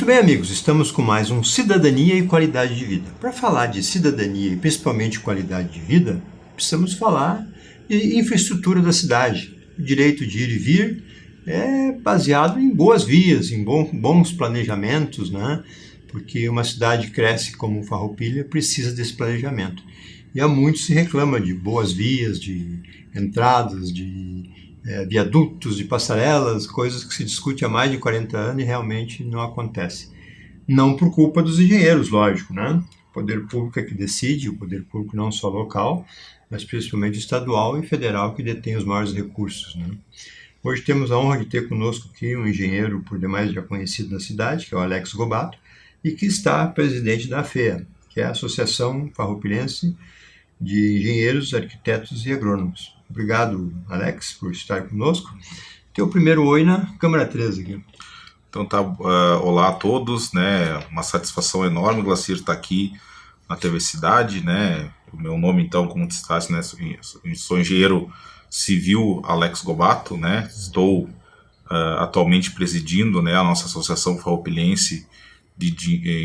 bem, amigos, estamos com mais um Cidadania e Qualidade de Vida. Para falar de cidadania e principalmente qualidade de vida, precisamos falar de infraestrutura da cidade. O direito de ir e vir é baseado em boas vias, em bons planejamentos, né? Porque uma cidade cresce como Farroupilha precisa desse planejamento. E há muito se reclama de boas vias, de entradas, de viadutos, de passarelas, coisas que se discute há mais de 40 anos e realmente não acontece. Não por culpa dos engenheiros, lógico, né? O poder público é que decide, o poder público não só local, mas principalmente estadual e federal, que detém os maiores recursos, né? Hoje temos a honra de ter conosco aqui um engenheiro por demais já conhecido na cidade, que é o Alex Gobato, e que está presidente da AFEA, que é a Associação Farroupilhense de Engenheiros, Arquitetos e Agrônomos. Obrigado, Alex, por estar conosco. Teu primeiro oi na Câmara 13 aqui. Então tá, olá a todos, né? Uma satisfação enorme, Glacir, estar aqui na TV Cidade, né? O meu nome, então, como destaque, né? Sou engenheiro civil Alex Gobato, né? Estou atualmente presidindo, né, a nossa Associação Farroupilhense de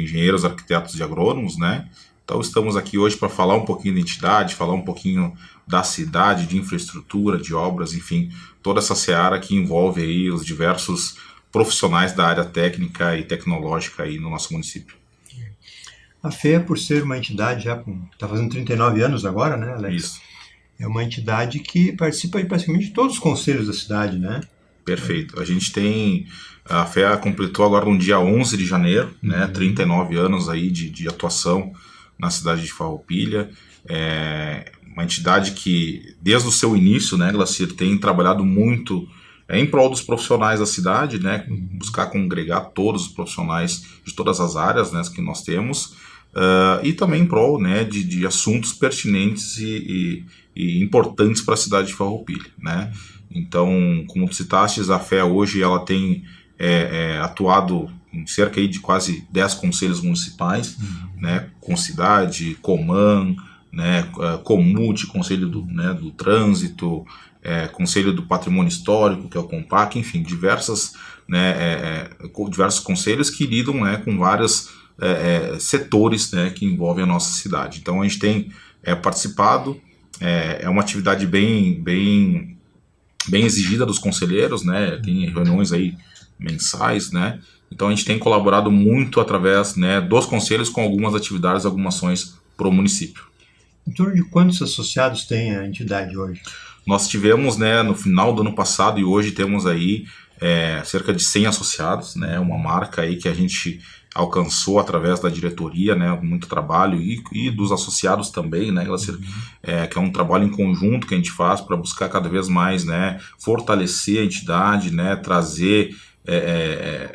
Engenheiros, Arquitetos e Agrônomos, né? Então estamos aqui hoje para falar um pouquinho da entidade, falar um pouquinho da cidade, de infraestrutura, de obras, enfim, toda essa seara que envolve aí os diversos profissionais da área técnica e tecnológica aí no nosso município. A FEA, por ser uma entidade já está fazendo 39 anos agora, né, Alex? Isso. É uma entidade que participa de praticamente todos os conselhos da cidade, né? Perfeito. A gente tem... A FEA completou agora no dia 11 de janeiro, né, 39 anos aí de atuação na cidade de Farroupilha. É uma entidade que, desde o seu início, né, Glacir, tem trabalhado muito em prol dos profissionais da cidade, né, buscar congregar todos os profissionais de todas as áreas, né, que nós temos, e também em prol, né, de assuntos pertinentes e importantes para a cidade de Farroupilha, né. Então, como tu citaste, a FEA hoje ela tem atuado em cerca aí de quase 10 conselhos municipais, né, com cidade, Coman, né, Comute, Conselho do Trânsito, Conselho do Patrimônio Histórico, que é o CONPAC, enfim, diversos conselhos que lidam, né, com vários setores, né, que envolvem a nossa cidade. Então a gente tem participado, é uma atividade bem exigida dos conselheiros, né, tem reuniões aí mensais, né, então a gente tem colaborado muito através, né, dos conselhos com algumas atividades, algumas ações para o município. Em torno de quantos associados tem a entidade hoje? Nós tivemos, né, no final do ano passado e hoje temos aí cerca de 100 associados, né, uma marca aí que a gente alcançou através da diretoria, né, muito trabalho e dos associados também, né, que é um trabalho em conjunto que a gente faz para buscar cada vez mais, né, fortalecer a entidade, né, trazer,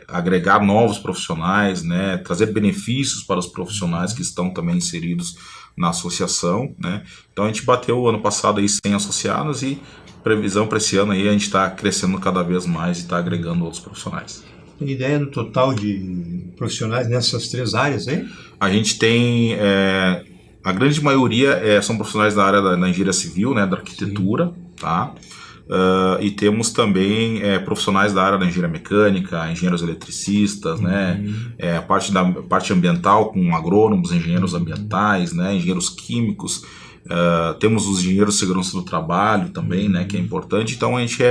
agregar novos profissionais, né, trazer benefícios para os profissionais que estão também inseridos na associação, né. Então a gente bateu ano passado aí 100 associados e previsão para esse ano aí a gente está crescendo cada vez mais e está agregando outros profissionais. Tem ideia do total de profissionais nessas três áreas aí? A gente tem, a grande maioria são profissionais da área da engenharia civil, né, da arquitetura, tá? E temos também profissionais da área da engenharia mecânica, engenheiros eletricistas, né, a parte ambiental com agrônomos, engenheiros ambientais, né, engenheiros químicos. Temos os engenheiros de segurança do trabalho também, né, que é importante. Então a gente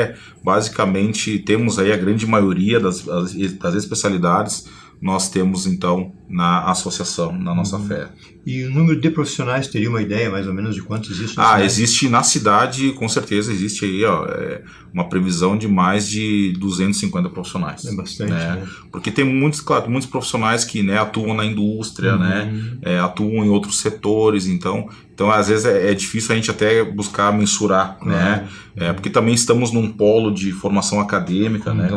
basicamente temos aí a grande maioria das especialidades nós temos então na associação, na nossa FEA. E o número de profissionais, teria uma ideia mais ou menos de quantos existe na cidade? Existe na cidade, com certeza existe aí uma previsão de mais de 250 profissionais. É bastante, né? Porque tem muitos profissionais que, né, atuam na indústria, né, atuam em outros setores, então às vezes é difícil a gente até buscar mensurar, né? Porque também estamos num polo de formação acadêmica, né?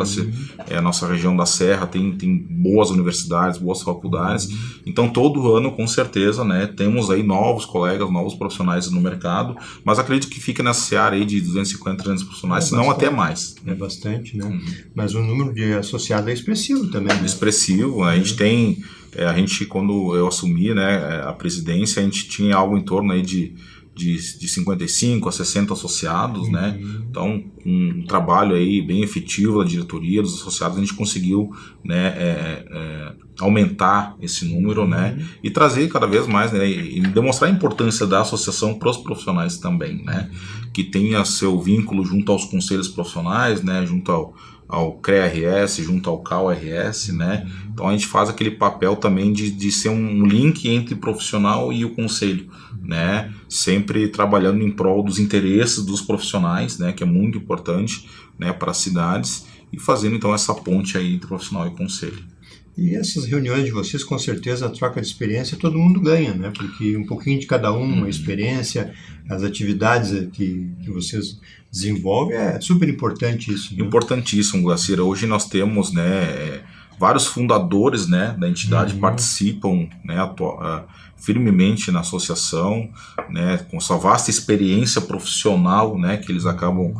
A nossa região da Serra tem boas universidades, boas faculdades, então todo ano, com certeza, né, temos aí novos colegas, novos profissionais no mercado, mas acredito que fica nessa área aí de 250, 300 profissionais, se não até mais. É bastante, né? Mas o número de associados é expressivo também, né? Expressivo, a gente tem... quando eu assumi, né, a presidência, a gente tinha algo em torno aí de de 55 a 60 associados, né? Então, um trabalho aí bem efetivo da diretoria, dos associados, a gente conseguiu, né, aumentar esse número, né? E trazer cada vez mais, né? E demonstrar a importância da associação para os profissionais também, né? Que tenha seu vínculo junto aos conselhos profissionais, né? Junto ao CREA-RS, junto ao CAU-RS, né? Então a gente faz aquele papel também de ser um link entre o profissional e o conselho, né? Sempre trabalhando em prol dos interesses dos profissionais, né? Que é muito importante, né? Para as cidades, e fazendo então essa ponte aí entre profissional e conselho. E essas reuniões de vocês, com certeza, a troca de experiência, todo mundo ganha, né? Porque um pouquinho de cada um, a experiência, as atividades que vocês desenvolvem, é super importante isso, né? Importantíssimo, Glacira. Hoje nós temos, né, vários fundadores, né, da entidade participam, né, firmemente na associação, né, com sua vasta experiência profissional, né, que eles acabam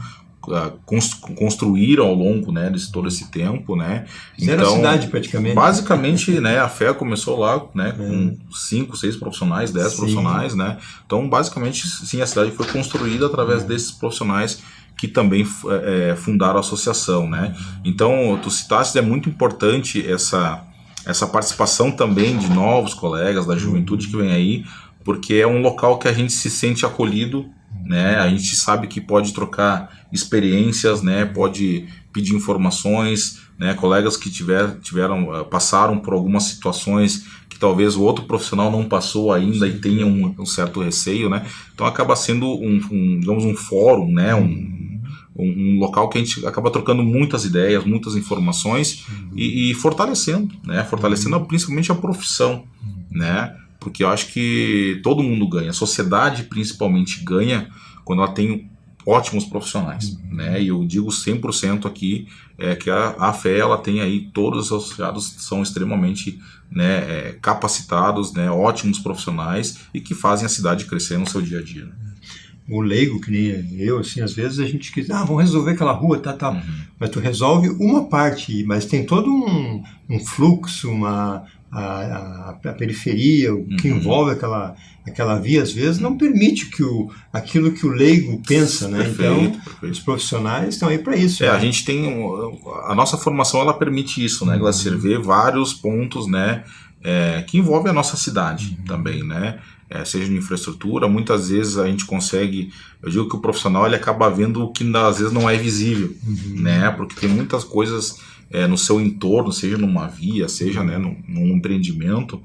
construíram ao longo, né, de todo esse tempo, né? Fizeram a cidade praticamente. Basicamente, né, a FEA começou lá, né, com 5, 6 profissionais, 10 profissionais, né? Então, basicamente, sim, a cidade foi construída através desses profissionais que também fundaram a associação, né? Então, tu citaste, é muito importante essa participação também de novos colegas da juventude que vem aí, porque é um local que a gente se sente acolhido, né? A gente sabe que pode trocar experiências, né? Pode pedir informações, né? Colegas que passaram por algumas situações que talvez o outro profissional não passou ainda e tenha um certo receio, né? Então acaba sendo digamos, um fórum, né? Um local que a gente acaba trocando muitas ideias, muitas informações e fortalecendo, né? Fortalecendo principalmente a profissão, né? Porque eu acho que todo mundo ganha, a sociedade principalmente ganha quando ela tem ótimos profissionais, né? E eu digo 100% aqui que a FEA, ela tem aí, todos os associados são extremamente, né, capacitados, né, ótimos profissionais e que fazem a cidade crescer no seu dia a dia, né? O leigo, que nem eu, assim, às vezes a gente quis, vamos resolver aquela rua, tá. Mas tu resolve uma parte, mas tem todo um fluxo, a periferia, o que envolve aquela via, às vezes, não permite que aquilo que o leigo pensa, né? Perfeito. Os profissionais estão aí para isso. A gente tem, a nossa formação, ela permite isso, né, Glacier, ver vários pontos, né, que envolvem a nossa cidade também, né? Seja de infraestrutura, muitas vezes a gente consegue, eu digo que o profissional ele acaba vendo o que às vezes não é visível, né? Porque tem muitas coisas no seu entorno, seja numa via, seja, né, num empreendimento,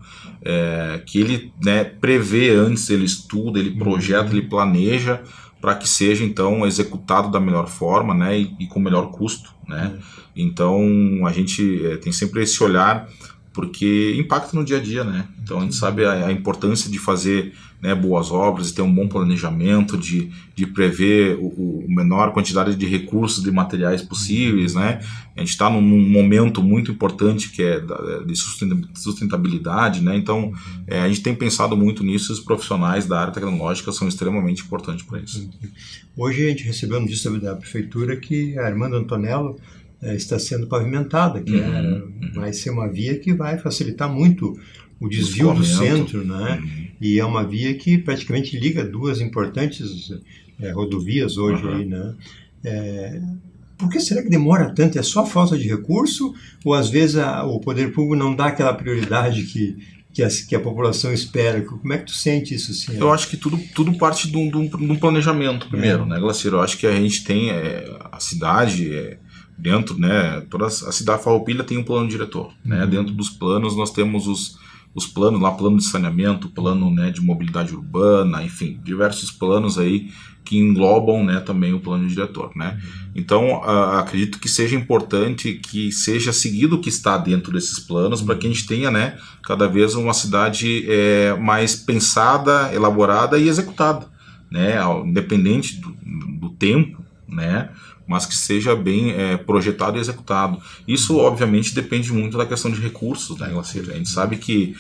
que ele, né, prevê antes, ele estuda, ele projeta, ele planeja para que seja então executado da melhor forma, né, e com o melhor custo, né? Então a gente tem sempre esse olhar, porque impacta no dia a dia, né? Então a gente sabe a importância de fazer, né, boas obras, de ter um bom planejamento, de prever o menor quantidade de recursos, de materiais possíveis, né? A gente está num momento muito importante que é de sustentabilidade, né? Então a gente tem pensado muito nisso, e os profissionais da área tecnológica são extremamente importantes para isso. Hoje a gente recebeu notícia da prefeitura que a Armando Antonello está sendo pavimentada, que vai ser uma via que vai facilitar muito o desvio do centro, né? E é uma via que praticamente liga duas importantes rodovias hoje aí, né? Por que será que demora tanto? É só falta de recurso ou às vezes o poder público não dá aquela prioridade que a população espera? Como é que tu sente isso? Assim, Eu acho que tudo parte de um planejamento primeiro, né, Glacier? Eu acho que a gente tem a cidade dentro, né, toda a cidade Farroupilha tem um plano diretor, né? Dentro dos planos nós temos os planos lá, plano de saneamento, plano, né, de mobilidade urbana, enfim, diversos planos aí que englobam, né, também o plano diretor, né? Então acredito que seja importante que seja seguido o que está dentro desses planos para que a gente tenha, né, cada vez uma cidade mais pensada, elaborada e executada, né, independente do tempo, né, mas que seja bem projetado e executado. Isso, obviamente, depende muito da questão de recursos, né, Glacier? A gente sabe que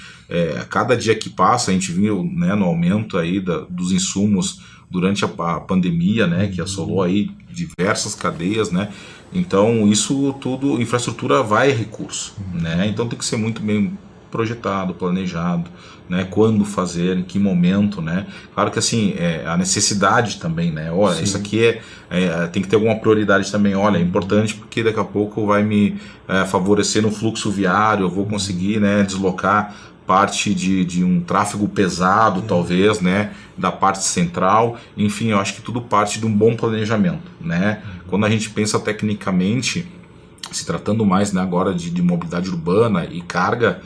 a cada dia que passa, a gente viu, né, no aumento aí dos insumos durante a pandemia, né, que assolou aí diversas cadeias, né? Então, isso tudo, infraestrutura vai recurso, né? Então tem que ser muito bem projetado, planejado, né? Quando fazer, em que momento, né? Claro que assim, a necessidade também, né? Olha, isso aqui tem que ter alguma prioridade também. Olha, é importante porque daqui a pouco vai me favorecer no fluxo viário, eu vou conseguir, né, deslocar parte de um tráfego pesado, talvez, né, da parte central. Enfim, eu acho que tudo parte de um bom planejamento, né? Quando a gente pensa tecnicamente, se tratando mais, né, agora de mobilidade urbana e carga,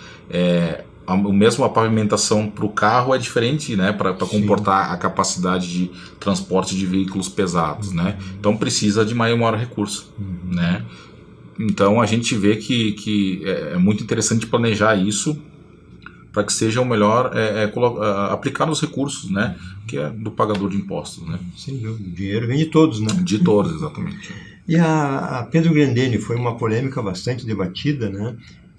o mesmo a pavimentação para o carro é diferente, né, para comportar a capacidade de transporte de veículos pesados, né? Então precisa de maior recurso, né? Então a gente vê que é muito interessante planejar isso para que seja o melhor aplicar os recursos, né, que é do pagador de impostos, né? Sem dúvida, o dinheiro vem de todos, né? De todos, exatamente. E a Pedro Grandene foi uma polêmica bastante debatida, né?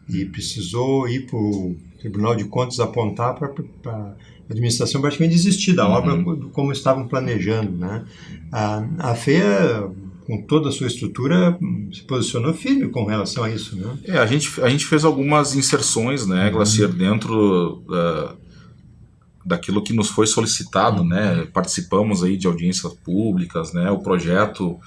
E precisou ir para o Tribunal de Contas apontar para a administração praticamente desistir da obra como estavam planejando, né? A FEA, com toda a sua estrutura, se posicionou firme com relação a isso, né? A gente fez algumas inserções, né, Glacier, dentro daquilo que nos foi solicitado, né? Participamos aí de audiências públicas, né? O projeto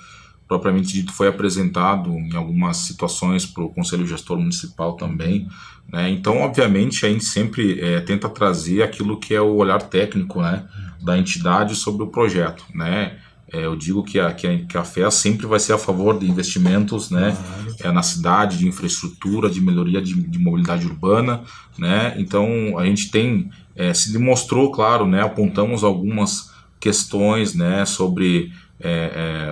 propriamente dito foi apresentado em algumas situações para o Conselho Gestor Municipal também, né? Então, obviamente, a gente sempre tenta trazer aquilo que é o olhar técnico, né, da entidade sobre o projeto, né? Eu digo que a FEA sempre vai ser a favor de investimentos, né, na cidade, de infraestrutura, de melhoria de mobilidade urbana, né? Então a gente se demonstrou, claro, né, apontamos algumas questões, né, sobre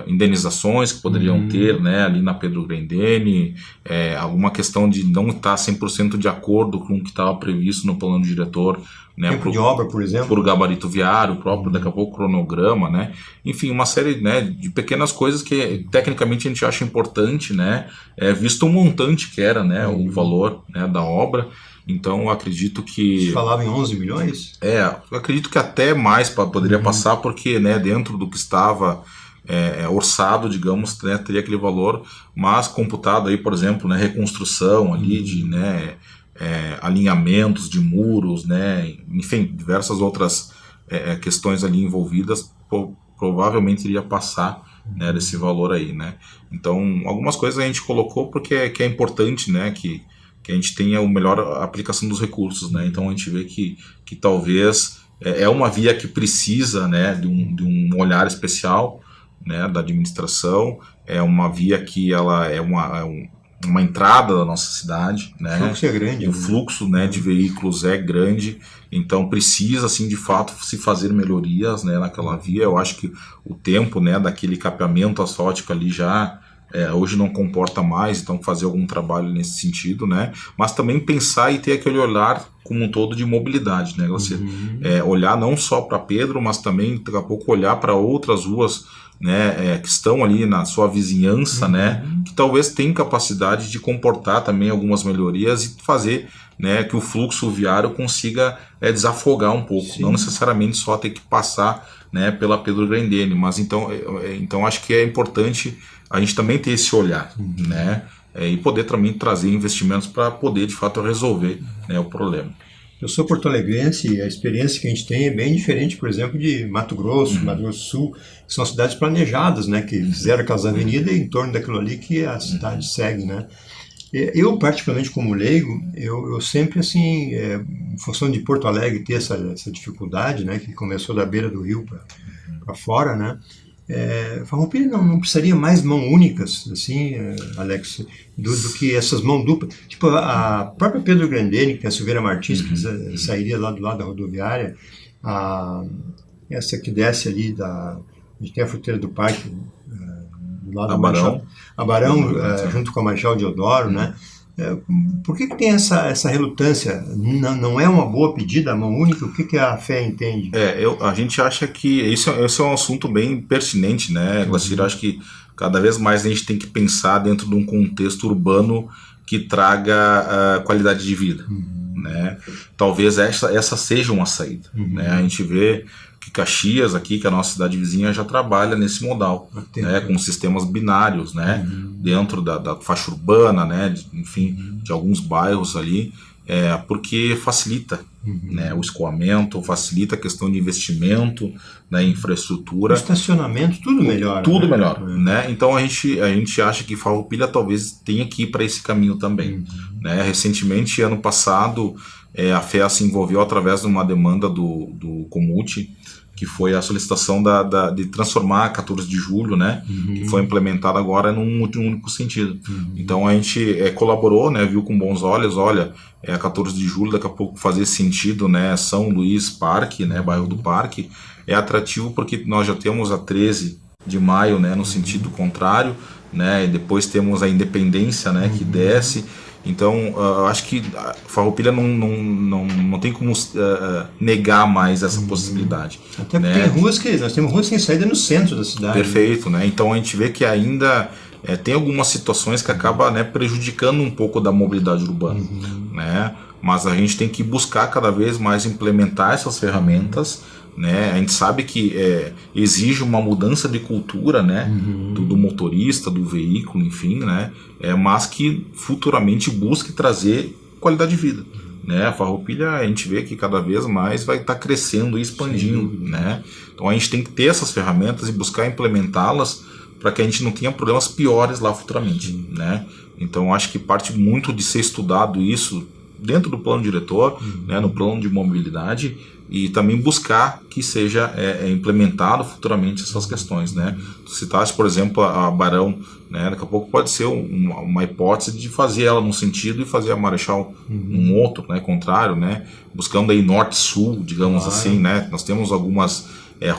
indenizações que poderiam ter, né, ali na Pedro Grandene, alguma questão de não estar 100% de acordo com o que estava previsto no plano diretor, né, tempo de obra, por exemplo, por gabarito viário, próprio daqui a pouco cronograma, né, enfim, uma série, né, de pequenas coisas que tecnicamente a gente acha importante, né, visto o montante que era, né, o valor, né, da obra. Então eu acredito que... Você falava em 11 milhões? Eu acredito que até mais poderia passar, porque, né, dentro do que estava orçado, digamos, né, teria aquele valor, mas computado aí, por exemplo, né, reconstrução ali de, né, alinhamentos de muros, né, enfim, diversas outras questões ali envolvidas, provavelmente iria passar, né, desse valor aí, né. Então, algumas coisas a gente colocou porque é importante, né, que a gente tenha a melhor aplicação dos recursos, né. Então a gente vê que talvez é uma via que precisa, né, de um olhar especial, né, da administração, é uma via que ela é uma entrada da nossa cidade, né? O fluxo é grande. E o fluxo, né, de veículos é grande, então precisa, assim, de fato, se fazer melhorias, né, naquela via. Eu acho que o tempo, né, daquele capeamento asfáltico ali já hoje não comporta mais, então fazer algum trabalho nesse sentido, né? Mas também pensar e ter aquele olhar como um todo de mobilidade, né? Você olhar não só para Pedro, mas também daqui a pouco olhar para outras ruas, né, que estão ali na sua vizinhança, né, que talvez tenham capacidade de comportar também algumas melhorias e fazer, né, que o fluxo viário consiga desafogar um pouco. Sim. Não necessariamente só ter que passar, né, pela Pedro Grandene, mas então acho que é importante a gente também ter esse olhar, né, e poder também trazer investimentos para poder de fato resolver, né, o problema. Eu sou porto-alegrense e a experiência que a gente tem é bem diferente, por exemplo, de Mato Grosso, Mato Grosso do Sul, que são cidades planejadas, né, que fizeram aquelas avenidas e em torno daquilo ali que a cidade segue, né. Eu, particularmente como leigo, eu sempre, assim, em função de Porto Alegre ter essa dificuldade, né, que começou da beira do rio para fora, né, Farroupilha não precisaria mais mãos únicas, assim, Alex, do que essas mãos duplas. Tipo, a própria Pedro Grandene, que é a Silveira Martins, que sairia lá do lado da rodoviária, essa que desce ali a gente tem a fruteira do parque, do lado do Marechal, a Barão, junto com a Marechal Deodoro, né? Por que tem essa relutância? Não é uma boa pedida a mão única? O que a FEA entende? A gente acha que esse é um assunto bem pertinente, né, Glacier? Acho que cada vez mais a gente tem que pensar dentro de um contexto urbano que traga qualidade de vida, né? Talvez essa seja uma saída, né? A gente vê que Caxias aqui, que é a nossa cidade vizinha, já trabalha nesse modal, né, com sistemas binários, né, dentro da faixa urbana, né, enfim, de alguns bairros ali. porque facilita, né, o escoamento, facilita a questão de investimento na infraestrutura. O estacionamento, tudo melhor. Tudo né? melhor, né? Então a gente acha que Farroupilha talvez tenha que ir para esse caminho também. Né? Recentemente, ano passado, a FEA se envolveu através de uma demanda do Comut, que foi a solicitação de transformar a 14 de julho, né, que foi implementada agora num único sentido. Então a gente colaborou, né, viu com bons olhos, olha, a 14 de julho daqui a pouco fazer sentido, né, São Luís Parque, né, bairro do Parque, é atrativo porque nós já temos a 13 de maio, né, no sentido contrário, né, e depois temos a Independência, né, que desce. Então, eu acho que a Farroupilha não tem como negar mais essa possibilidade. Até porque né? nós temos ruas sem saída no centro da cidade. Perfeito, né? Então a gente vê que ainda tem algumas situações que acabam, né, prejudicando um pouco da mobilidade urbana. Né? Mas a gente tem que buscar cada vez mais implementar essas ferramentas. Né? A gente sabe que exige uma mudança de cultura, né? do motorista, do veículo, enfim, né? Mas que futuramente busque trazer qualidade de vida. Né? A Farroupilha, a gente vê que cada vez mais vai estar crescendo e expandindo. Né? Então a gente tem que ter essas ferramentas e buscar implementá-las para que a gente não tenha problemas piores lá futuramente. Né? Então acho que parte muito de ser estudado isso dentro do plano diretor, né, no plano de mobilidade, e também buscar que seja implementado futuramente essas questões. Né? Tu citaste, por exemplo, a Barão, né, daqui a pouco pode ser uma hipótese de fazer ela num sentido e fazer a Marechal num outro, né, contrário, né, buscando aí norte-sul, digamos assim. Né? Nós temos algumas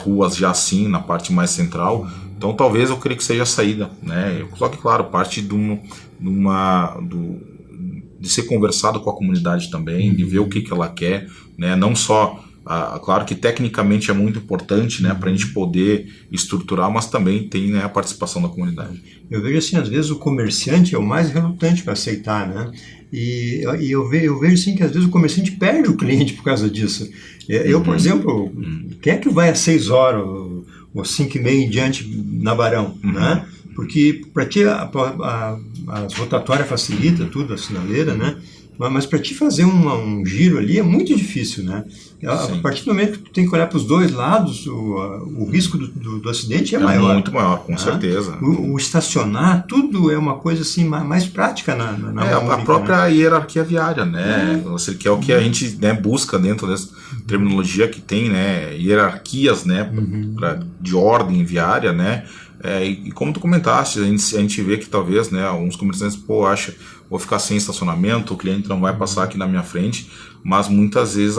ruas já assim na parte mais central, então talvez eu creio que seja a saída. Né? Só que, claro, parte de ser conversado com a comunidade também, de ver o que ela quer, né? Não só, claro que tecnicamente é muito importante, né, para a gente poder estruturar, mas também tem, né, a participação da comunidade. Eu vejo assim, às vezes o comerciante é o mais relutante para aceitar, né? E eu vejo assim que às vezes o comerciante perde o cliente por causa disso. Eu, por exemplo, quem é que vai às 6 horas ou 5h30 em diante na Barão, né? Porque para ti as rotatórias facilita tudo, a sinaleira, né? Mas para te fazer um giro ali é muito difícil, né? A partir do momento que tu tem que olhar para os dois lados, o risco do acidente é maior. É muito maior, com certeza. O estacionar, tudo é uma coisa assim mais prática na a própria hierarquia viária, né? Que é o que a gente, né, busca dentro dessa terminologia que tem, né, hierarquias, né, de ordem viária, né? E como tu comentaste, a gente vê que talvez, né, alguns comerciantes, vou ficar sem estacionamento, o cliente não vai passar aqui na minha frente, mas muitas vezes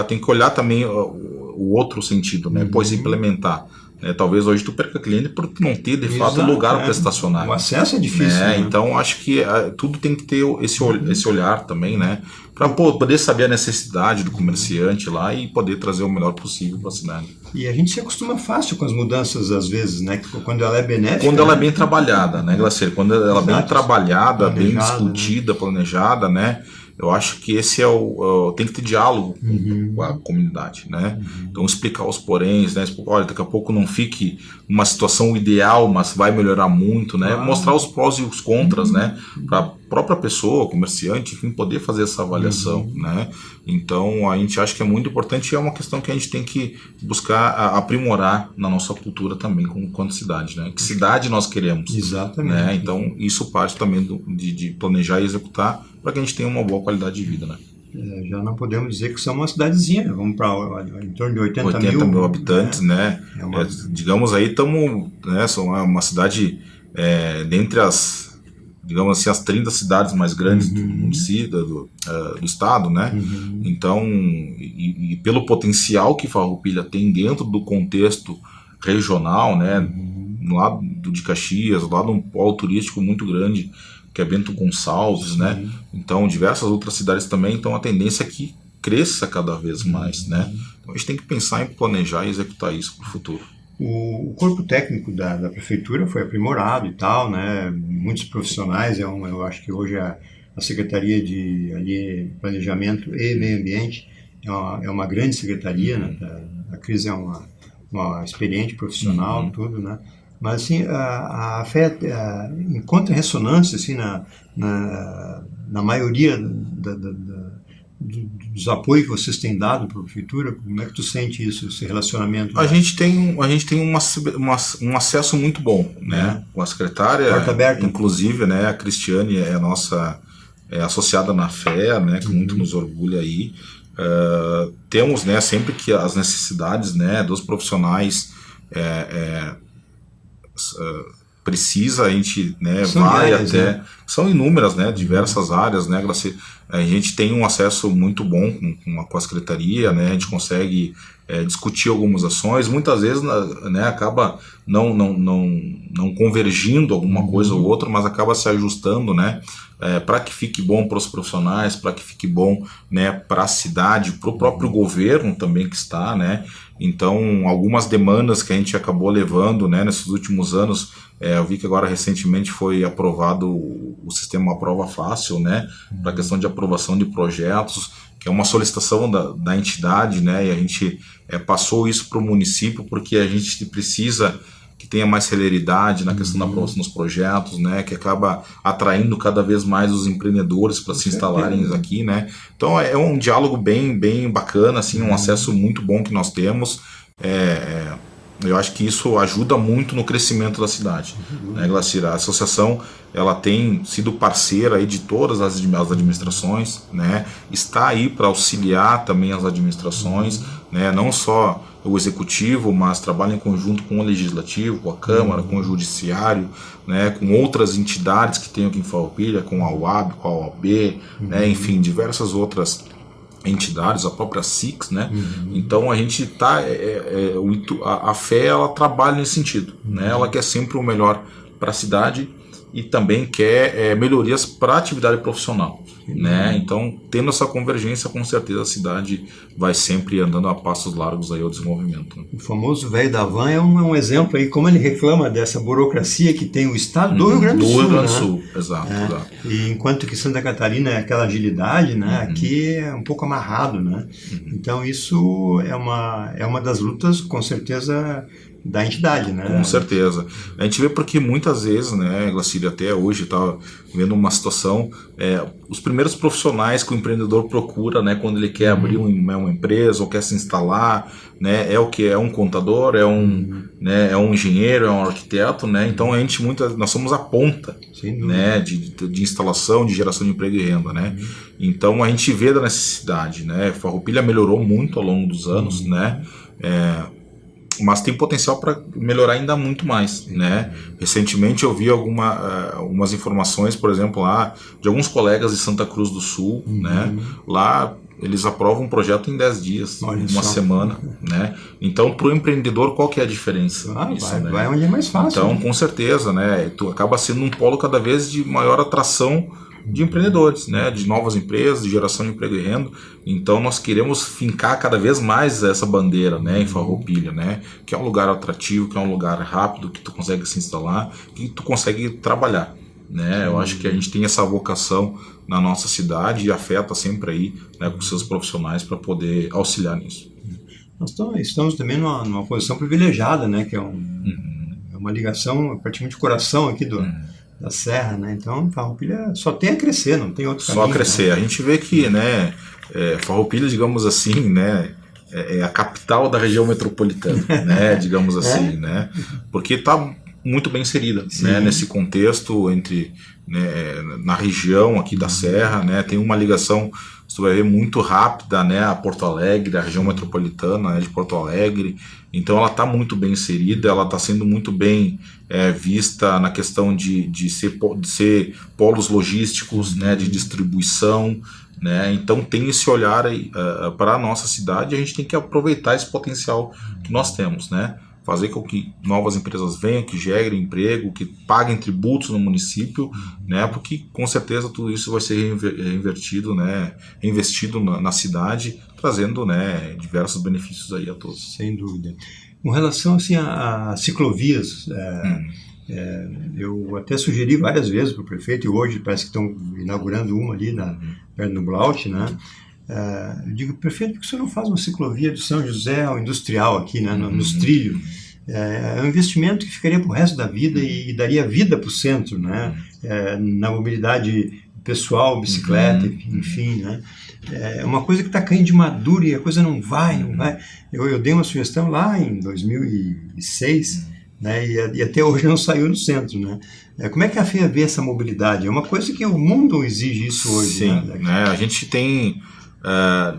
tem que olhar também o outro sentido, né, se implementar. Talvez hoje tu perca cliente por não ter de fato lugar para estacionar. O acesso é difícil. Né? Então acho que tudo tem que ter esse olhar também, né, para poder saber a necessidade do comerciante lá e poder trazer o melhor possível para a cidade. E a gente se acostuma fácil com as mudanças às vezes, né? Quando ela é benéfica. Quando ela é bem trabalhada, né, Glacier? Quando ela é bem trabalhada, bem discutida, né? Planejada, né? Eu acho que esse tem que ter diálogo com a comunidade, né? Então explicar os poréns, né? Olha, daqui a pouco não fique uma situação ideal, mas vai melhorar muito, né? Mostrar os prós e os contras, né? Para a própria pessoa, comerciante, enfim, poder fazer essa avaliação, né? Então a gente acha que é muito importante e é uma questão que a gente tem que buscar aprimorar na nossa cultura também, quanto cidade, né? Que cidade nós queremos? Exatamente. Né? Então isso parte também de planejar e executar para que a gente tenha uma boa qualidade de vida, né? Já não podemos dizer que somos uma cidadezinha, vamos para em torno de 80 mil habitantes, né? Digamos aí, estamos, né, são uma cidade dentre as, digamos assim, as 30 cidades mais grandes do município, do estado, né? Então, e pelo potencial que Farroupilha tem dentro do contexto regional, né? Lá de Caxias, lá de um polo turístico muito grande, que é Bento Gonçalves, né? Então, diversas outras cidades também, então a tendência é que cresça cada vez mais, né? Então a gente tem que pensar em planejar e executar isso para o futuro. O corpo técnico da prefeitura foi aprimorado e tal, né? Muitos profissionais, eu acho que hoje a Secretaria de Planejamento e Meio Ambiente é uma grande secretaria, né? A Cris é uma experiente profissional, tudo, né? Mas assim, a FEA encontra ressonância assim, na maioria dos apoios que vocês têm dado para a prefeitura? Como é que tu sente isso, esse relacionamento? A gente tem um acesso muito bom, né? Com a secretária, porta aberta. Inclusive, né, a Cristiane é a nossa associada na FEA, né, que muito nos orgulha aí. Temos, né, sempre que as necessidades, né, dos profissionais precisa, a gente, né, vai áreas, até... né? São inúmeras, né, diversas áreas, né, a gente tem um acesso muito bom com a secretaria, né, a gente consegue discutir algumas ações, muitas vezes, né, acaba não convergindo alguma coisa ou outra, mas acaba se ajustando, né, para que fique bom para os profissionais, para que fique bom, né, para a cidade, para o próprio governo também que está, né. Então, algumas demandas que a gente acabou levando, né, nesses últimos anos, eu vi que agora recentemente foi aprovado o sistema Prova Fácil, né, para a questão de aprovação de projetos, que é uma solicitação da entidade, né, e a gente passou isso para o município porque a gente precisa que tenha mais celeridade na questão da aprovação dos projetos, né, que acaba atraindo cada vez mais os empreendedores para se instalarem aqui, né. Então é um diálogo bem bacana, assim, um acesso muito bom que nós temos. Eu acho que isso ajuda muito no crescimento da cidade, né, Glacir? A associação, ela tem sido parceira aí de todas as administrações, né, está aí para auxiliar também as administrações, né, não só o executivo, mas trabalha em conjunto com o legislativo, com a Câmara, com o judiciário, né, com outras entidades que tem aqui em Farroupilha, com a UAB, com a OAB, né, enfim, diversas outras entidades, a própria SIX, né? Então a gente tá, a FEA, ela trabalha nesse sentido, né? Ela quer sempre o melhor para a cidade e também quer melhorias para a atividade profissional, né? Então, tendo essa convergência, com certeza a cidade vai sempre andando a passos largos aí ao desenvolvimento, né? O famoso velho da van é um exemplo aí, como ele reclama dessa burocracia que tem o estado do Rio Grande do Sul. Do Rio Grande do né? Sul, exato. E enquanto que Santa Catarina é aquela agilidade, né? Aqui é um pouco amarrado, né? Então isso é uma das lutas, com certeza, da entidade, né? Com certeza. A gente vê porque muitas vezes, né, Glacir, até hoje estava vendo uma situação, os primeiros profissionais que o empreendedor procura, né, quando ele quer abrir uma empresa ou quer se instalar, né, é o que é um contador, né, é um engenheiro, é um arquiteto, né? Então nós somos a ponta, né, de instalação, de geração de emprego e renda, né? Então a gente vê da necessidade, né? Farroupilha melhorou muito ao longo dos anos, né? Mas tem potencial para melhorar ainda muito mais, né? Recentemente eu vi algumas informações, por exemplo, lá de alguns colegas de Santa Cruz do Sul, né? Lá eles aprovam um projeto em 10 dias, uma semana, né? Então, para o empreendedor, qual que é a diferença? Vai onde é mais fácil. Então, né? com certeza, né? Tu acaba sendo um polo cada vez de maior atração de empreendedores, né, de novas empresas, de geração de emprego e renda. Então nós queremos fincar cada vez mais essa bandeira, né, em Farroupilha, né, que é um lugar atrativo, que é um lugar rápido, que tu consegue se instalar, que tu consegue trabalhar, né. Eu acho que a gente tem essa vocação na nossa cidade e a FEA está sempre aí, né, com seus profissionais para poder auxiliar nisso. Nós estamos também numa posição privilegiada, né, que é uma ligação praticamente de coração aqui da Serra, né? Então Farroupilha só tem a crescer, não tem outro caminho. Só a crescer. A gente vê que, né, Farroupilha, digamos assim, né, é a capital da região metropolitana, né, digamos assim, né, porque está muito bem inserida, né, nesse contexto né, na região aqui da Serra, né, tem uma ligação, você vai ver, muito rápida, né, a Porto Alegre, a região metropolitana, né, de Porto Alegre. Então ela está muito bem inserida, ela está sendo muito bem vista na questão de ser polos logísticos, né, de distribuição, né. Então tem esse olhar para a nossa cidade, e a gente tem que aproveitar esse potencial que nós temos, né, fazer com que novas empresas venham, que gerem emprego, que paguem tributos no município, né, porque com certeza tudo isso vai ser reinvestido, né, na cidade, trazendo, né, diversos benefícios aí a todos. Sem dúvida. Com relação assim, a ciclovias, eu até sugeri várias vezes para o prefeito, e hoje parece que estão inaugurando uma ali perto do Blaut, né? Eu digo, prefeito, por que o senhor não faz uma ciclovia de São José ao Industrial aqui, né, nos trilhos? É um investimento que ficaria para o resto da vida e daria vida para o centro, né? Na mobilidade pessoal, bicicleta, enfim, né? É uma coisa que está caindo de madura e a coisa não vai. Eu dei uma sugestão lá em 2006, né? E até hoje não saiu no centro, né? Como é que a FEA vê essa mobilidade? É uma coisa que o mundo exige isso hoje, Sim, né? A gente tem,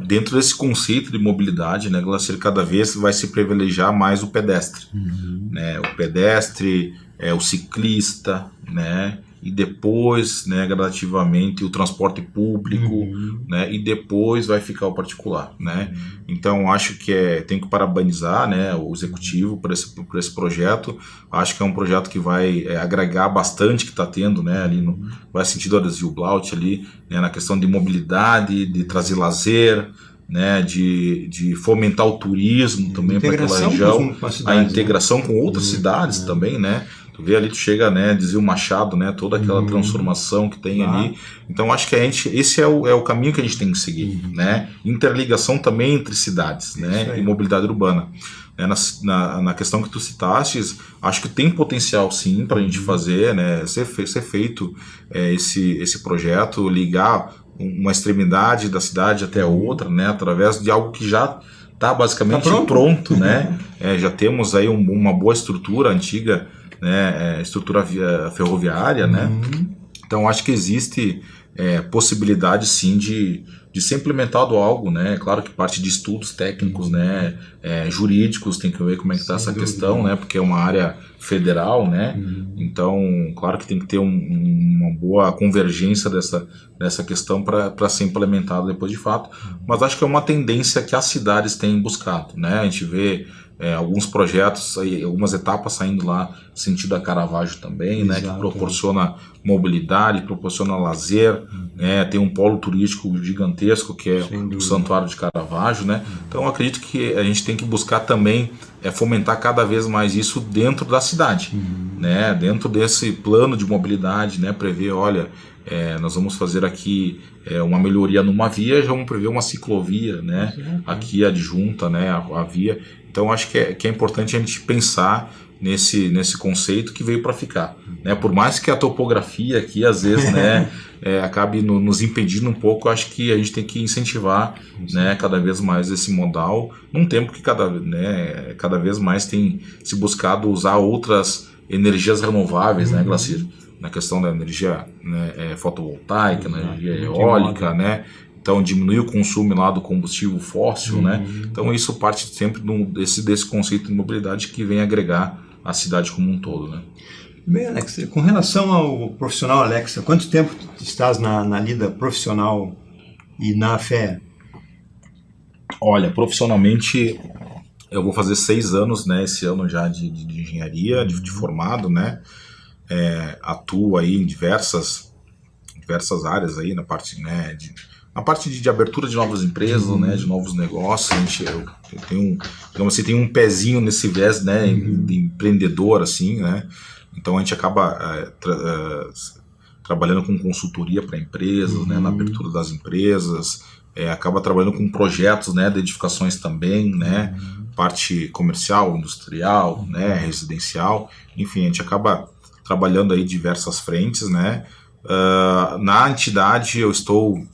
dentro desse conceito de mobilidade, né, Glacier, cada vez vai se privilegiar mais o pedestre. Né? O pedestre, o ciclista, né? E depois, né, gradativamente, o transporte público, né? E depois vai ficar o particular, né? Então, acho que tem que parabenizar, né, o executivo por esse projeto. Acho que é um projeto que vai agregar bastante, que está tendo, né, ali vai sentido a Zilblaut ali, né, na questão de mobilidade, de trazer lazer, né, de fomentar o turismo também para aquela região, a integração com outras cidades também, né? Tu vê ali, tu chega, né, Desvio Machado, né, toda aquela transformação que tem ali. Então acho que esse é o caminho que a gente tem que seguir, né? Interligação também entre cidades, né, e mobilidade urbana. Na questão que tu citaste, acho que tem potencial sim para a gente fazer, né, ser feito esse projeto, ligar uma extremidade da cidade até a outra, né, através de algo que já está basicamente pronto, né? Já temos aí uma boa estrutura antiga, né, estrutura ferroviária, né? Então acho que existe possibilidade sim de ser implementado algo, né? Claro que parte de estudos técnicos, né, jurídicos, tem que ver como é que está essa questão, né? Porque é uma área federal, né? Então, claro que tem que ter uma boa convergência dessa questão para ser implementado depois de fato. Mas acho que é uma tendência que as cidades têm buscado, né? A gente vê alguns projetos, algumas etapas saindo lá sentido a Caravaggio também, né, que proporciona mobilidade, proporciona lazer, né, tem um polo turístico gigantesco que é o Santuário de Caravaggio, né. Então eu acredito que a gente tem que buscar também fomentar cada vez mais isso dentro da cidade, né, dentro desse plano de mobilidade, né, prever, olha, nós vamos fazer aqui uma melhoria numa via, já vamos prever uma ciclovia, né, aqui adjunta, né, a via. Então acho que é importante a gente pensar nesse conceito que veio para ficar, né? Por mais que a topografia aqui às vezes, né, acabe nos impedindo um pouco, acho que a gente tem que incentivar, né, cada vez mais esse modal, num tempo que cada vez mais tem se buscado usar outras energias renováveis, né, Glacier? Na questão da energia, né, fotovoltaica, na energia eólica, né? Então diminuir o consumo lá do combustível fóssil, né? Então isso parte sempre desse conceito de mobilidade que vem agregar a cidade como um todo, né? Bem, Alex, com relação ao profissional, Alex, há quanto tempo estás na lida profissional e na FEA? Olha, profissionalmente eu vou fazer 6 anos, né, esse ano já de engenharia, de formado, né? Atuo aí em diversas áreas aí na parte, né, a parte de abertura de novas empresas, né, de novos negócios. Eu tenho, digamos assim, tem um pezinho nesse viés, né, de empreendedor, assim, né. Então a gente acaba trabalhando com consultoria para empresas, né, na abertura das empresas, acaba trabalhando com projetos, né, de edificações também, né, parte comercial, industrial, né, residencial, enfim, a gente acaba trabalhando aí diversas frentes, né. Na entidade eu estou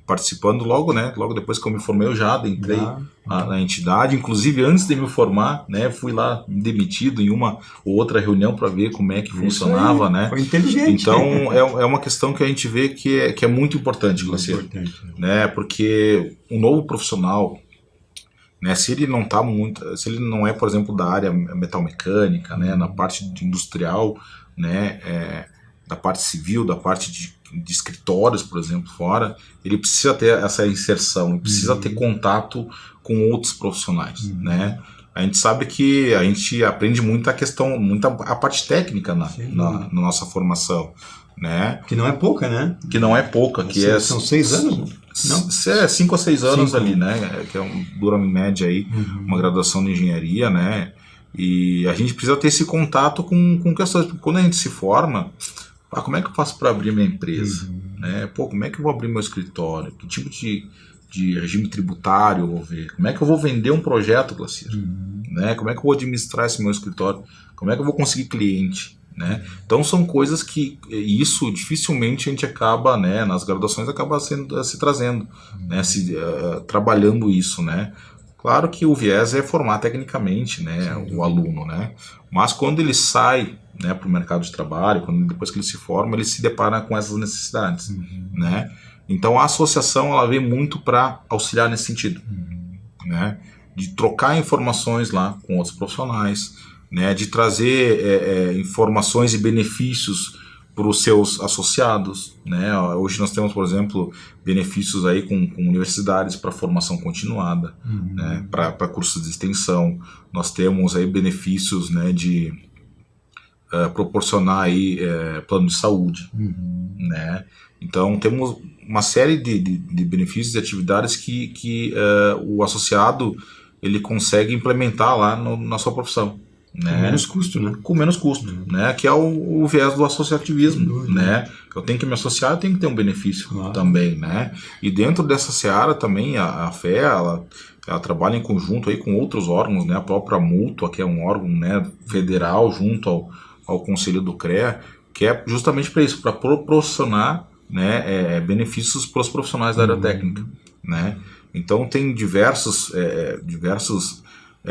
participando logo depois que eu me formei, eu já entrei na entidade, inclusive antes de me formar, né, fui lá demitido em uma ou outra reunião para ver como é que funcionava, né. Foi inteligente. Então é uma questão que a gente vê que é muito importante, Glacier, né, porque um novo profissional, né, se ele não é, por exemplo, da área metalmecânica, né, na parte industrial, né, da parte civil, da parte de escritórios, por exemplo, fora, ele precisa ter essa inserção, ele precisa ter contato com outros profissionais, né? A gente sabe que a gente aprende muita a parte técnica na nossa formação, né? Que não é pouca, né? Que não é pouca, são 6 anos? Não? 5 a 6 anos ali, né? Que dura em média aí uma graduação de engenharia, né? E a gente precisa ter esse contato com questões, porque quando a gente se forma, como é que eu faço para abrir minha empresa? Né? Como é que eu vou abrir meu escritório? Que tipo de regime tributário eu vou ver? Como é que eu vou vender um projeto, Glacier? Né? Como é que eu vou administrar esse meu escritório? Como é que eu vou conseguir cliente? né? Então são coisas que isso dificilmente a gente acaba, né, nas graduações acaba se trazendo, né, trabalhando isso, né? Claro que o viés é formar tecnicamente, né, o aluno, né? Mas quando ele sai, né, para o mercado de trabalho, depois que ele se forma, ele se depara com essas necessidades, né? Então a associação ela vem muito para auxiliar nesse sentido, né? De trocar informações lá com outros profissionais, né, de trazer informações e benefícios para os seus associados, né? Hoje nós temos, por exemplo, benefícios aí com universidades para formação continuada, né, para cursos de extensão. Nós temos aí benefícios, né, de proporcionar aí plano de saúde, né? Então temos uma série de benefícios e atividades que o associado ele consegue implementar lá na sua profissão. Né? Com menos custo, né? Com menos custo, né? Que é o viés do associativismo, né? Eu tenho que me associar, eu tenho que ter um benefício também, né? E dentro dessa seara também a FEA, ela trabalha em conjunto aí com outros órgãos, né? A própria Mútua, que é um órgão, né, federal junto ao Conselho do CREA, que é justamente para isso, para proporcionar, né, benefícios para os profissionais da área técnica, né? Então tem diversos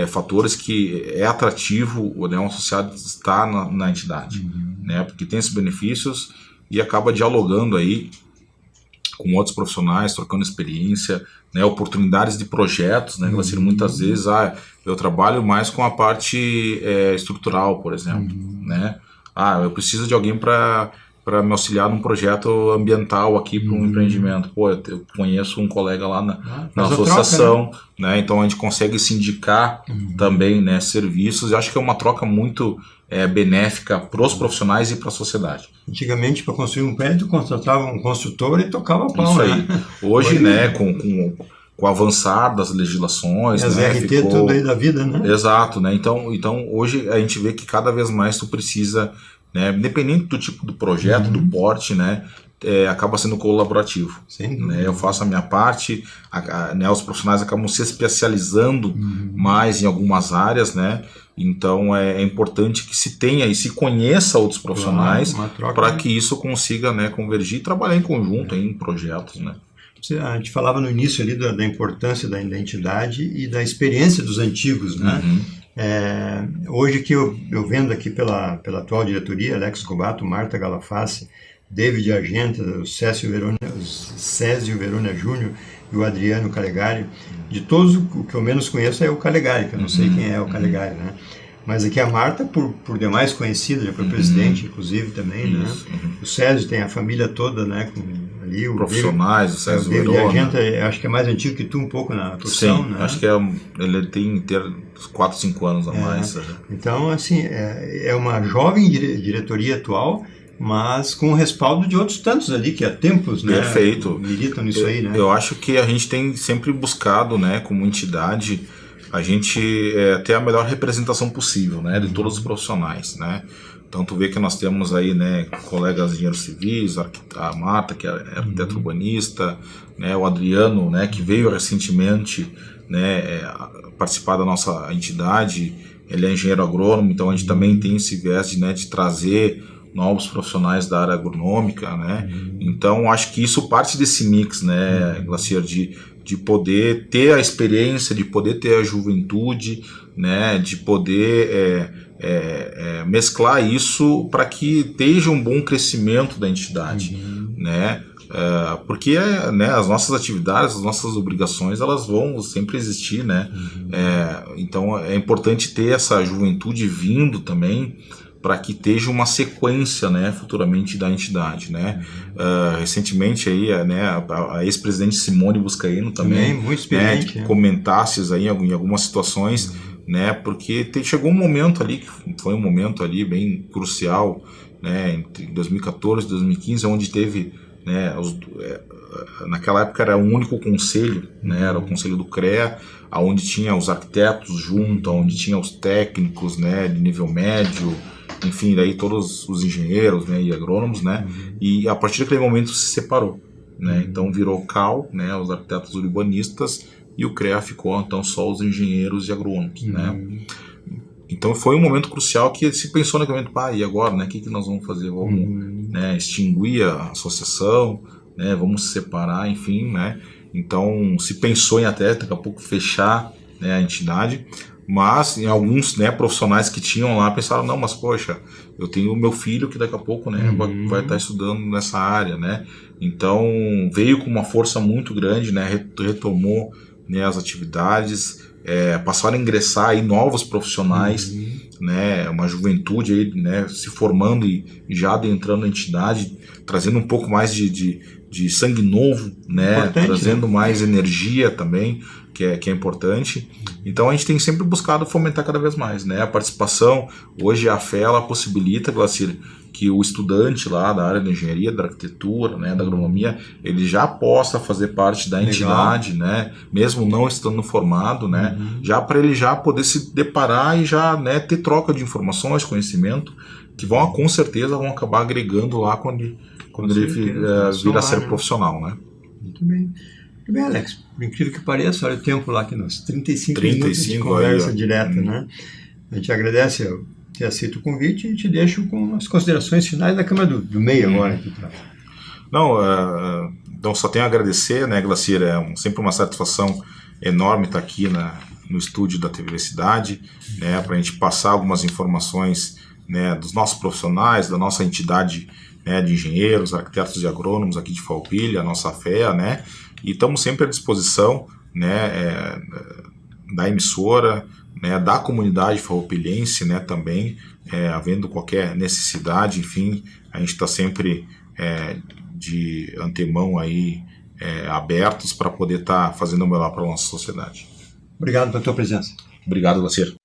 fatores que é atrativo o associado estar na entidade, né? Porque tem esses benefícios e acaba dialogando aí com outros profissionais, trocando experiência, né? Oportunidades de projetos, né? Muitas vezes eu trabalho mais com a parte estrutural, por exemplo, né? Eu preciso de alguém para me auxiliar num projeto ambiental aqui para um empreendimento. Pô, eu conheço um colega lá na associação, troca, né? Então a gente consegue se indicar também, né, serviços. Eu acho que é uma troca muito benéfica para os profissionais e para a sociedade. Antigamente, para construir um prédio, contratava um construtor e tocava pau. Isso aí. Né? Hoje, né, com o avançar das legislações, as né, RT tudo aí da vida, né? Exato, né? Então hoje a gente vê que cada vez mais tu precisa, né, independente do tipo do projeto, do porte, né, acaba sendo colaborativo. Né? Eu faço a minha parte, né, os profissionais acabam se especializando mais em algumas áreas, né? Então é importante que se tenha e se conheça outros profissionais para que isso consiga, né, convergir e trabalhar em conjunto em projetos, né? A gente falava no início ali da importância da identidade e da experiência dos antigos, né? Hoje que eu vendo aqui pela atual diretoria, Alex Gobato, Marta Galafassi, David Argenta, o Césio Verônia Júnior e o Adriano Calegari, de todos o que eu menos conheço é o Calegari, que eu não sei quem é o Calegari, né? Mas aqui a Marta, por demais conhecida, já foi presidente, inclusive, também, né? O Césio tem a família toda, né? Ali, profissionais, o Césio Verônia. A gente acho que é mais antigo que tu um pouco na profissão, sim, né? Acho que ele tem 4, 5 anos a mais. Então, assim, é uma jovem diretoria atual, mas com o respaldo de outros tantos ali que há tempos, né, perfeito, militam nisso aí, né? Eu acho que a gente tem sempre buscado, né, como entidade, a gente ter a melhor representação possível, né, de todos os profissionais, né? Então tu vê que nós temos aí, né, colegas engenheiros civis, a Marta, que é arquiteto urbanista, né, o Adriano, né, que veio recentemente, né, participar da nossa entidade, ele é engenheiro agrônomo, então a gente também tem esse viés de trazer novos profissionais da área agronômica, né? Então acho que isso parte desse mix, né, Glacier, de poder ter a experiência, de poder ter a juventude, né, de poder mesclar isso para que esteja um bom crescimento da entidade, né? Porque né, as nossas atividades, as nossas obrigações, elas vão sempre existir, né? Então é importante ter essa juventude vindo também para que esteja uma sequência, né, futuramente da entidade, né? Recentemente aí, né, a ex-presidente Simone Buscaino também muito experiente, né, comentasse aí em algumas situações, né, porque chegou um momento ali, que foi um momento ali bem crucial, né, entre 2014 e 2015, onde teve, né, naquela época era um único conselho, né, era o conselho do CREA, onde tinha os arquitetos junto, onde tinha os técnicos, né, de nível médio, enfim, daí todos os engenheiros, né, e agrônomos, né, e a partir daquele momento se separou, né, então virou o CAL, né, os arquitetos urbanistas, e o CREA ficou então só os engenheiros e agrônomos, né. Então foi um momento crucial que se pensou naquele momento, e agora, né? O que nós vamos fazer? Vamos, né, extinguir a associação, né? Vamos se separar, enfim, né? Então se pensou em até daqui a pouco fechar, né, a entidade, mas em alguns, né, profissionais que tinham lá pensaram, não, mas poxa, eu tenho o meu filho que daqui a pouco, né, vai estar estudando nessa área, né? Então veio com uma força muito grande, né? Retomou, né, as atividades, passaram a ingressar aí novos profissionais, né, uma juventude aí, né, se formando e já adentrando a entidade, trazendo um pouco mais de sangue novo, né, Importante, trazendo né? mais energia também, que é importante. Então a gente tem sempre buscado fomentar cada vez mais, né, a participação. Hoje a FE ela possibilita, Glacir, que o estudante lá da área da engenharia, da arquitetura, né, da agronomia, ele já possa fazer parte da entidade, né, mesmo não estando formado, né, já para ele já poder se deparar e já, né, ter troca de informações, conhecimento, que com certeza vão acabar agregando lá quando ele vir a ser profissional, né. Muito bem. Muito bem, Alex. Por incrível que pareça, olha o tempo lá que nós, 35 minutos de 35 conversa aí, ó. direta, né? A gente agradece eu ter aceito o convite e te deixo com as considerações finais da Câmara do Meio agora. Aqui, tá? Não, então só tenho a agradecer, né, Glacir, sempre uma satisfação enorme estar aqui no estúdio da TV Cidade, né, para a gente passar algumas informações, né, dos nossos profissionais, da nossa entidade, né, de engenheiros, arquitetos e agrônomos aqui de Farroupilha, a nossa FEA, né, e estamos sempre à disposição, né, da emissora, né, da comunidade farroupilhense, né, também, havendo qualquer necessidade, enfim, a gente está sempre de antemão aí abertos para poder estar fazendo o melhor para a nossa sociedade. Obrigado pela tua presença. Obrigado, Glacir.